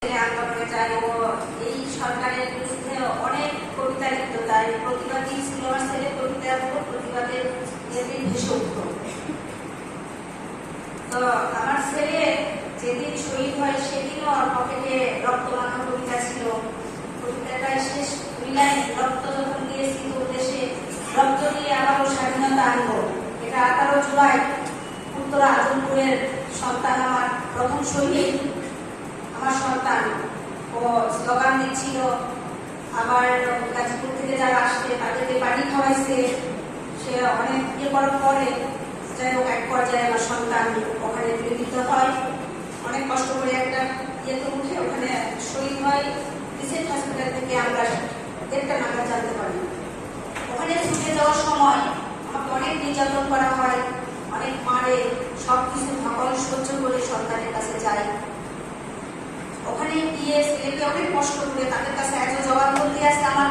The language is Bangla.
আন্দোলনে যায় ও এই সরকারের বিরুদ্ধে অনেক কবিতা লিখত, তাই প্রতিবাদী ছিল আমার ছেলে, কবিতার প্রতিবাদের ভেসে উঠত। তো আমার ছেলে যেদিন শহীদ হয় সেদিনও ওর পকেটে রক্ত মাখা কবিতা ছিল। কবিতাটা শেষ মিলাই, রক্ত যখন দিয়েছি তো দেশে, রক্ত দিয়ে আবারও স্বাধীনতা আনবো। এটা 18 জুলাই উত্তর আজমপুরের সন্তান, আমার প্রথম শহীদ, আমার সন্তান। ও স্লোগান দিচ্ছিল, আবার গাজীপুর থেকে যারা আসছে তাদেরকে পানি খাওয়াইছে। সে অনেক ইয়ে করার পরে যাই হোক এক পর্যায়ে আমার সন্তান ওখানে গৃহীত হয়। অনেক কষ্ট করে একটা ইয়েতে উঠে ওখানে শহীদ হয়। রিসেন্ট হসপিটাল থেকে আমরা 1:30 নাগাদ জানতে পারি। ওখানে ছুটে যাওয়ার সময় আমাকে অনেক নির্যাতন করা হয়, অনেক মারে, সবকিছু ধকল সহ্য করে সন্তানের কাছে যাই। ওখানে গিয়ে ছেলেকে অনেক কষ্ট করে তাদের কাছে এত জবানবন্দি আছে আমার